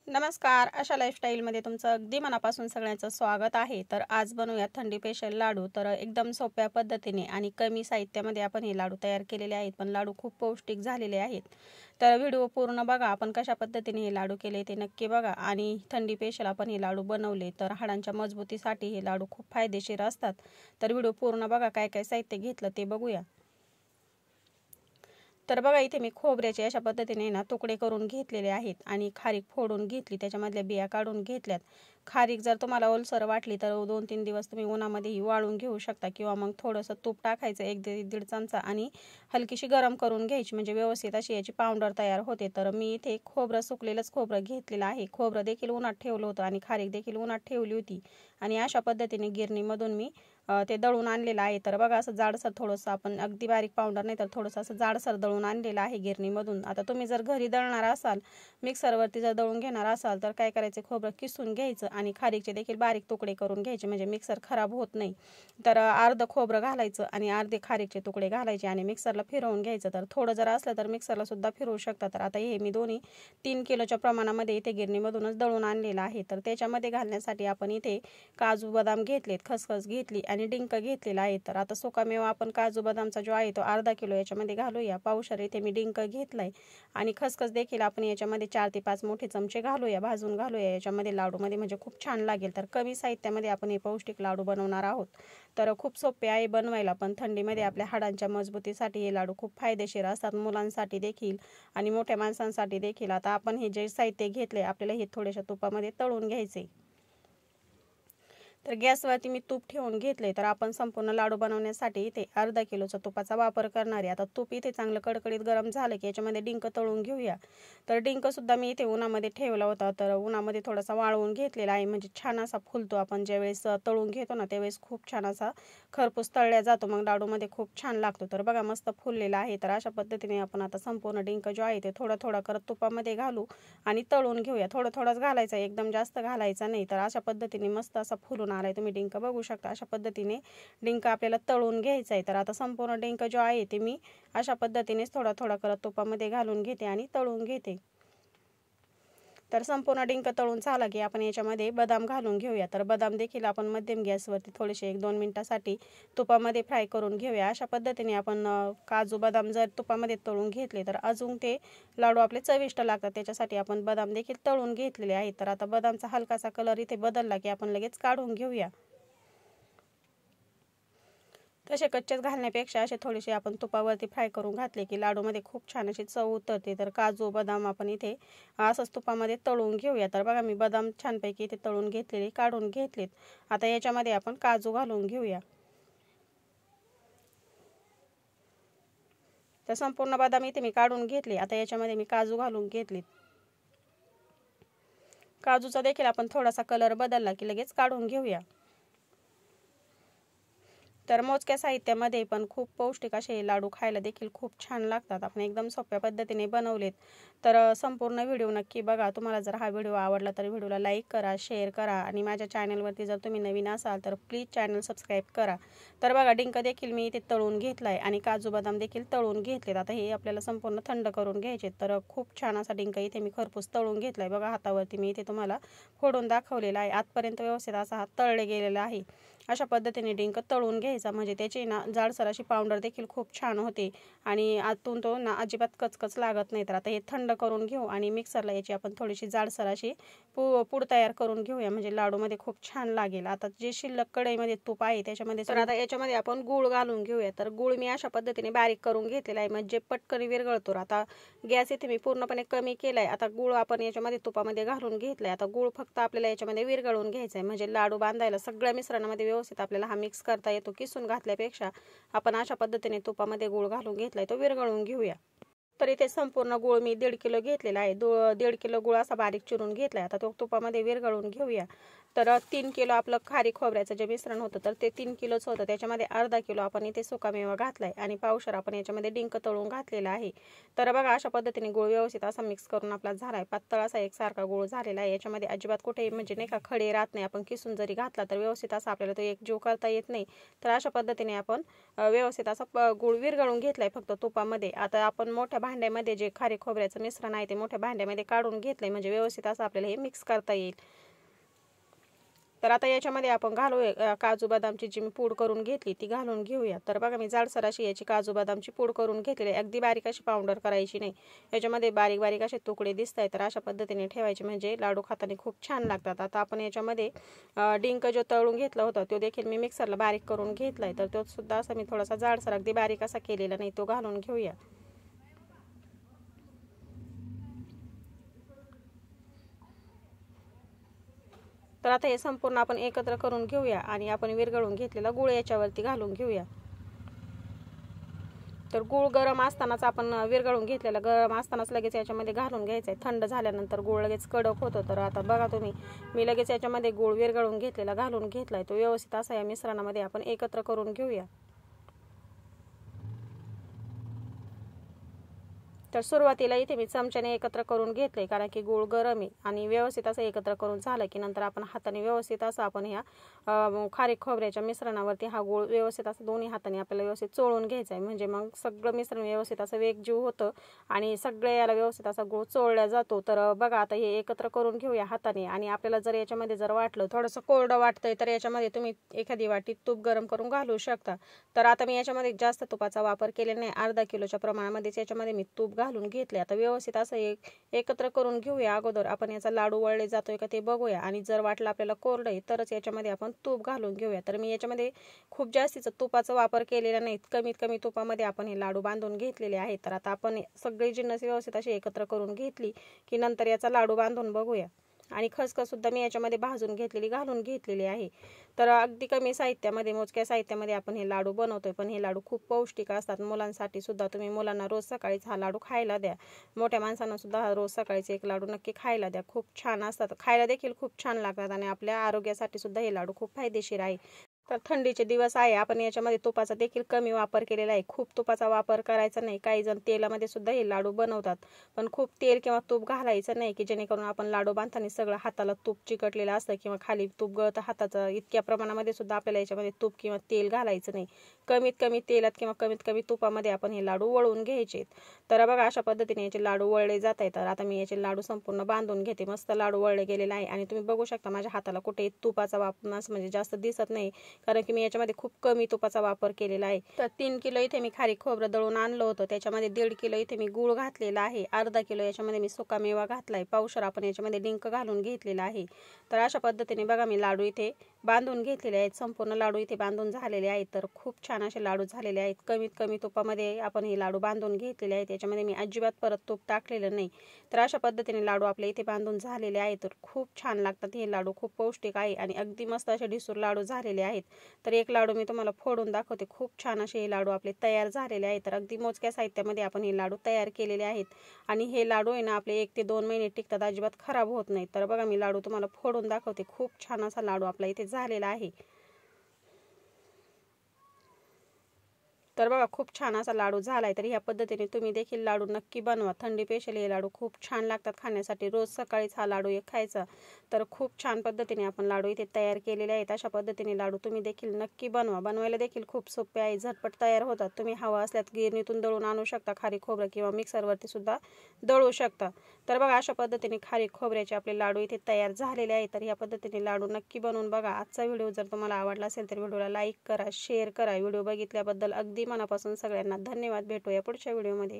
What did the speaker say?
नमस्कार. आशा लाईफस्टाईलमध्ये तुमचं अगदी मनापासून सगळ्यांचं स्वागत आहे. तर आज बनवूया थंडी स्पेशल लाडू. तर एकदम सोप्या पद्धतीने आणि कमी साहित्यामध्ये आपण हे लाडू तयार केलेले आहेत. पण लाडू खूप पौष्टिक झालेले आहेत. तर व्हिडिओ पूर्ण बघा. आपण कशा पद्धतीने हे लाडू केले ते नक्की बघा. आणि थंडी स्पेशल आपण हे लाडू बनवले तर हाडांच्या मजबूतीसाठी हे लाडू खूप फायदेशीर असतात. तर व्हिडिओ पूर्ण बघा. काय काय साहित्य घेतलं ते बघूया. तर बघा इथे मी खोबऱ्याचे अशा पद्धतीने ना तुकडे करून घेतलेले आहेत आणि खारीक फोडून घेतली, त्याच्यामधल्या बिया काढून घेतल्यात. खारीक जर तुम्हाला ओलसर वाटली तर 2-3 दिवस तुम्ही उन्हामध्येही वाळून घेऊ शकता किंवा मग थोडंसं तूप टाकायचं 1-1.5 चमचा आणि हलकीशी गरम करून घ्यायची, म्हणजे व्यवस्थित अशी याची पावडर तयार होते. तर मी इथे खोबरं सुकलेलंच खोबरं घेतलेलं आहे. खोबरं देखील उन्हात ठेवलं होतं आणि खारीक देखील उन्हात ठेवली होती आणि अशा पद्धतीने गिरणीमधून मी ते दळून आणलेलं आहे. तर बघा असं जाडसर थोडंसं, आपण अगदी बारीक पावडर नाही तर थोडंसं असं जाडसर दळून आणलेलं आहे गिरणीमधून. आता तुम्ही जर घरी दळणार असाल, मिक्सरवरती जर दळून घेणार असाल तर काय करायचं, खोबरं किसून घ्यायचं आणि खारीकचे देखील बारीक तुकडे करून घ्यायचे, म्हणजे मिक्सर खराब होत नाही. तर अर्धं खोबरं घालायचं आणि अर्धे खारीकचे तुकडे घालायचे आणि मिक्सरला फिरवून घ्यायचं. तर थोडं जर असलं तर मिक्सरला सुद्धा फिरवू शकता. तर आता हे मी दोन्ही 3 किलोच्या प्रमाणामध्ये इथे गिरणीमधूनच दळून आणलेलं आहे. तर त्याच्यामध्ये घालण्यासाठी आपण इथे काजू बदाम घेतलेत, खसखस घेतली आणि डिंक घेतलेला आहे. तर आता सुकामेवा आपण काजू बदामचा जो आहे तो अर्धा किलो याच्यामध्ये घालूया. पावशेर इथे मी डिंक घेतलाय आणि खसखस देखील आपण याच्यामध्ये 4 ते 5 मोठे चमचे घालूया, भाजून घालूया याच्यामध्ये लाडूमध्ये, म्हणजे खूप छान लागेल. तर कमी साहित्यामध्ये आपण हे पौष्टिक लाडू बनवणार आहोत. तर खूप सोपे आहे बनवायला, पण थंडीमध्ये आपल्या हाडांच्या मजबूतीसाठी हे लाडू खूप फायदेशीर असतात, मुलांसाठी देखील आणि मोठ्या माणसांसाठी देखील. आता आपण हे जे साहित्य घेतले आपल्याला हे थोड्याशा तुपामध्ये तळून घ्यायचे. तर गॅसवरती मी तूप ठेवून घेतले. तर आपण संपूर्ण लाडू बनवण्यासाठी इथे अर्धा किलोचा तुपाचा वापर करणार आहे. आता तूप इथे चांगलं कडकडीत गरम झालं की याच्यामध्ये डिंक तळून घेऊया. तर डिंकसुद्धा मी इथे उन्हामध्ये ठेवला होता, तर उन्हामध्ये थोडासा वाळवून घेतलेला आहे, म्हणजे छान असा फुलतो. आपण ज्यावेळेस तळून घेतो ना त्यावेळेस खूप छान असा खरपूस तळल्या जातो, मग लाडूमध्ये खूप छान लागतो. तर बघा मस्त फुललेला आहे. तर अशा पद्धतीने आपण आता संपूर्ण डिंक जो आहे ते थोडा थोडा करत तुपामध्ये घालू आणि तळून घेऊया. थोडं थोडाच घालायचा, एकदम जास्त घालायचा नाही. तर अशा पद्धतीने मस्त असा फुलून आलाय, तुम्ही डिंक बघू शकता. अशा पद्धतीने डिंक आपल्याला तळून घ्यायचा आहे. तर आता संपूर्ण डिंक जो आहे ते मी अशा पद्धतीनेच थोडा थोडा करत तुपामध्ये घालून घेते आणि तळून घेते. तर संपूर्ण डिंक तळून झाला की आपण याच्यामध्ये बदाम घालून घेऊया. तर बदाम देखील आपण मध्यम गॅसवरती थोडेसे 1-2 मिनिटासाठी तुपामध्ये फ्राय करून घेऊया. अशा पद्धतीने आपण काजू बदाम जर तुपामध्ये तळून घेतले तर अजून ते लाडू आपले चविष्ट लागतात. त्याच्यासाठी आपण बदाम देखील तळून घेतलेले आहेत. तर आता बदामचा हलकासा कलर इथे बदलला की आपण लगेच काढून घेऊया. तसे कच्चेच घालण्यापेक्षा असे थोडेसे आपण तुपावरती फ्राय करून घातले की लाडूमध्ये खूप छान अशी चव उतरते. तर काजू बदाम आपण इथे असंच तुपामध्ये तळून घेऊया. तर बघा मी बदाम छानपैकी इथे तळून घेतलेले काढून घेतलेत. आता याच्यामध्ये आपण काजू घालून घेऊया. तर संपूर्ण बदाम इथे मी काढून घेतले. आता याच्यामध्ये मी काजू घालून घेतलेत. काजूचा देखील आपण थोडासा कलर बदलला की लगेच काढून घेऊया. तर मोजक्या साहित्यामध्ये पण खूप पौष्टिक असे लाडू खायला देखील खूप छान लागतात. आपण एकदम सोप्या पद्धतीने बनवलेत. तर संपूर्ण व्हिडिओ नक्की बघा. तुम्हाला जर हा व्हिडिओ आवडला तर व्हिडिओला लाईक करा, शेअर करा आणि माझ्या चॅनलवरती जर तुम्ही नवीन असाल तर प्लीज चॅनल सबस्क्राईब करा. तर बघा डिंक देखील मी इथे तळून घेतला आहे आणि काजू बदाम देखील तळून घेतलेत. आता हे आपल्याला संपूर्ण थंड करून घ्यायचे. तर खूप छान असा डिंक इथे मी खरपूस तळून घेतला आहे. बघा हातावरती मी इथे तुम्हाला फोडून दाखवलेला आहे. आतपर्यंत व्यवस्थित असा हात तळले गेलेला आहे. अशा पद्धतीने डिंक तळून घ्यायचा, म्हणजे त्याची ना जाडसर अशी पावडर देखील खूप छान होते आणि आतून तो ना अजिबात कचकच लागत नाही. तर आता हे थंड करून घेऊ आणि मिक्सरला याची आपण थोडीशी जाडसर अशी पूड तयार करून घेऊया, म्हणजे लाडूमध्ये खूप छान लागेल. आता जे शिल्लक कढईमध्ये तूप आहे त्याच्यामध्ये तर आता याच्यामध्ये आपण गूळ घालून घेऊया. तर गूळ मी अशा पद्धतीने बारीक करून घेतलेला आहे, म्हणजे पटकन विरघळतो. आता गॅस इथे मी पूर्णपणे कमी केला आहे. आता गूळ आपण याच्यामध्ये तुपामध्ये घालून घेतलाय. आता गूळ फक्त आपल्याला याच्यामध्ये विरघळून घ्यायचा आहे, म्हणजे लाडू बांधायला सगळ्या मिश्रणामध्ये व्यवस्थित आपल्याला हा मिक्स करता येतो. किसून घातल्यापेक्षा आपण अशा पद्धतीने तुपामध्ये गूळ घालून घेतलाय, तो विरघळून घेऊया. तर इथे संपूर्ण गूळ मी 1.5 किलो घेतलेला आहे. 1.5 किलो गूळ असा बारीक चिरून घेतलाय. आता तो तुपामध्ये विरघळून घेऊया. तर 3 किलो आपलं खारीक खोबऱ्याचं जे मिश्रण होतं तर ते 3 किलोच होतं. त्याच्यामध्ये अर्धा किलो आपण इथे सुकामेवा घातलाय आणि पावशेर आपण याच्यामध्ये डिंक तळून घातलेला आहे. तर बघा अशा पद्धतीने गूळ व्यवस्थित असा मिक्स करून आपला झालाय. पातळ असा एकसारखा गूळ झालेला आहे. याच्यामध्ये अजिबात कुठेही म्हणजे नाही का खडे राहत नाही. आपण किसून जरी घातला तर व्यवस्थित असा आपल्याला तो एकजीव करता येत नाही. तर अशा पद्धतीने आपण व्यवस्थित असा गूळ विरघळून घेतलाय फक्त तुपामध्ये. आता आपण मोठ्या भांड्यामध्ये जे खारीक खोबऱ्याचं मिश्रण आहे ते मोठ्या भांड्यामध्ये काढून घेतलंय, म्हणजे व्यवस्थित असं आपल्याला हे मिक्स करता येईल. तर आता याच्यामध्ये आपण घालूया काजू बदामची जी मी पूड करून घेतली ती घालून घेऊया. तर बघा मी जाडसर अशी याची काजू बदामची पूड करून घेतलेली आहे. अगदी बारीक अशी पावडर करायची नाही. याच्यामध्ये बारीक बारीक असे तुकडे दिसत आहेत, तर अशा पद्धतीने ठेवायचे, म्हणजे लाडू खाताना खूप छान लागतात. आता आपण याच्यामध्ये डिंक जो तळून घेतला होता तो देखील मी मिक्सरला बारीक करून घेतलाय, तर तो सुद्धा असा मी थोडासा जाडसर अगदी बारीक असा केलेला नाही, तो घालून घेऊया. तर आता हे संपूर्ण आपण एकत्र करून घेऊया आणि आपण विरघळून घेतलेला गूळ याच्यावरती घालून घेऊया. तर गूळ गरम असतानाच आपण विरघळून घेतलेला गरम असतानाच लगेच याच्यामध्ये घालून घ्यायचं आहे. थंड झाल्यानंतर गूळ लगेच कडक होतो. तर आता बघा तुम्ही, मी लगेच याच्यामध्ये गूळ विरघळून घेतलेला घालून घेतलाय. तो व्यवस्थित असा या मिश्रणामध्ये आपण एकत्र करून घेऊया. तर सुरुवातीला इथे मी चमच्याने एकत्र करून घेतले, कारण की गूळ गरम आहे. आणि व्यवस्थित असं एकत्र करून झालं की नंतर आपण हाताने व्यवस्थित असं आपण ह्या खारीक खोबऱ्याच्या मिश्रणावरती हा गूळ व्यवस्थित असं दोन्ही हाताने आपल्याला व्यवस्थित चोळून घ्यायचा आहे, म्हणजे मग सगळं मिश्रण व्यवस्थित असं वेगजीव होतं आणि सगळ्या याला व्यवस्थित असा गूळ चोळला जातो. तर बघा आता हे एकत्र करून घेऊया हाताने. आणि आपल्याला जर याच्यामध्ये जर वाटलं थोडंसं कोरडं वाटतंय तर याच्यामध्ये तुम्ही एखादी वाटी तूप गरम करून घालू शकता. तर आता मी याच्यामध्ये जास्त तुपाचा वापर केलेला नाही, अर्धा किलोच्या प्रमाणामध्येच याच्यामध्ये मी तूप घालून घेतले. आता व्यवस्थित असं एकत्र करून घेऊया. अगोदर आपण याचा लाडू वळले जातोय का ते बघूया, आणि जर वाटलं आपल्याला कोरडं आहे तरच याच्यामध्ये आपण तूप घालून घेऊया. तर मी याच्यामध्ये खूप जास्तीचा तुपाचा वापर केलेला नाही, कमीत कमी तुपामध्ये आपण हे लाडू बांधून घेतलेले आहेत. तर आता आपण सगळी जिन्नस व्यवस्थित अशी एकत्र करून घेतली की नंतर याचा लाडू बांधून बघूया. आणि खसखस सुद्धा मी याच्यामध्ये भाजून घेतलेली घालून घेतलेली आहे. तर अगदी कमी साहित्यामध्ये, मोजक्या साहित्यामध्ये आपण हे लाडू बनवतोय, पण हे लाडू खूप पौष्टिक असतात. मुलांसाठी सुद्धा तुम्ही मुलांना रोज सकाळीच हा लाडू खायला द्या. मोठ्या माणसांना सुद्धा हा रोज सकाळीच एक लाडू नक्की खायला द्या. खूप छान असतात, खायला देखील खूप छान लागतात आणि आपल्या आरोग्यासाठी सुद्धा हे लाडू खूप फायदेशीर आहे. तर थंडीचे दिवस आहे, आपण याच्यामध्ये तुपाचा देखील कमी वापर केलेला आहे. खूप तुपाचा वापर करायचा नाही. काही जण तेलामध्ये सुद्धा हे लाडू बनवतात, पण खूप तेल किंवा तूप घालायचं नाही, की जेणेकरून आपण लाडू बांधताना सगळं हाताला तूप चिकटलेलं असतं किंवा खाली तूप गळतं हाताचं, इतक्या प्रमाणामध्ये सुद्धा आपल्याला याच्यामध्ये तूप किंवा तेल घालायचं नाही. कमीत कमी तेलात किंवा कमीत कमी तुपामध्ये आपण हे लाडू वळून घ्यायचे. तर बघा अशा पद्धतीने याचे लाडू वळले जात आहेत. तर आता मी याचे लाडू संपूर्ण बांधून घेते. मस्त लाडू वळले गेलेले आहे आणि तुम्ही बघू शकता माझ्या हाताला कुठे तुपाचा वापर असं म्हणजे जास्त दिसत नाही, कारण की मी याच्यामध्ये खूप कमी तुपाचा वापर केलेला आहे. तर 3 किलो इथे मी खारीक खोबरं दळून आणलं होतं, त्याच्यामध्ये 1.5 किलो इथे मी गूळ घातलेला आहे, अर्धा किलो याच्यामध्ये मी सुका मेवा घातलाय, पावशर आपण याच्यामध्ये डिंक घालून घेतलेला आहे. तर अशा पद्धतीने बघा मी लाडू इथे बांधून घेतलेले आहेत. संपूर्ण लाडू इथे बांधून झालेले आहेत. तर खूप छान असे लाडू झालेले आहेत. कमीत कमी तुपामध्ये आपण हे लाडू बांधून घेतलेले आहेत. याच्यामध्ये मी अजिबात परत तूप टाकलेलं नाही. तर अशा पद्धतीने लाडू आपले इथे बांधून झालेले आहेत. तर खूप छान लागतात हे लाडू, खूप पौष्टिक आहे आणि अगदी मस्त असे डिसूर लाडू झालेले आहेत. तर एक लाडू मी तुम्हाला फोडून दाखवते. खूप छान असे हे लाडू आपले तयार झालेले आहेत. तर अगदी मोजक्या साहित्यामध्ये आपण हे लाडू तयार केलेले आहेत आणि हे लाडू आहे ना आपले 1 ते 2 महिने टिकतात, अजिबात खराब होत नाही. तर बघा मी लाडू तुम्हाला फोडून दाखवते. खूप छान असा लाडू आपला इथे झालेला आहे. तर बघा खूप छान असा लाडू झालाय. तर ह्या पद्धतीने तुम्ही देखील लाडू नक्की बनवा. थंडी स्पेशल हे लाडू खूप छान लागतात खाण्यासाठी. रोज सकाळीच हा लाडू एक खायचा. तर खूप छान पद्धतीने आपण लाडू इथे तयार केलेले आहेत. अशा पद्धतीने लाडू तुम्ही देखील नक्की बनवा. बनवायला देखील खूप सोपे आहे, झटपट तयार होतात. तुम्ही हवा असल्यास गिरणीतून दळून आणू शकता खारीक खोबरं किंवा मिक्सरवरती सुद्धा दळू शकता. तर बघा अशा पद्धतीने खारीक खोबऱ्याचे आपले लाडू इथे तयार झालेले आहेत. तर ह्या पद्धतीने लाडू नक्की बनवून बघा. आजचा व्हिडिओ जर तुम्हाला आवडला असेल तर व्हिडिओला लाईक करा, शेअर करा. व्हिडिओ बघितल्याबद्दल अगदी मनापासून सगळ्यांना धन्यवाद. भेटूया पुढच्या व्हिडिओमध्ये.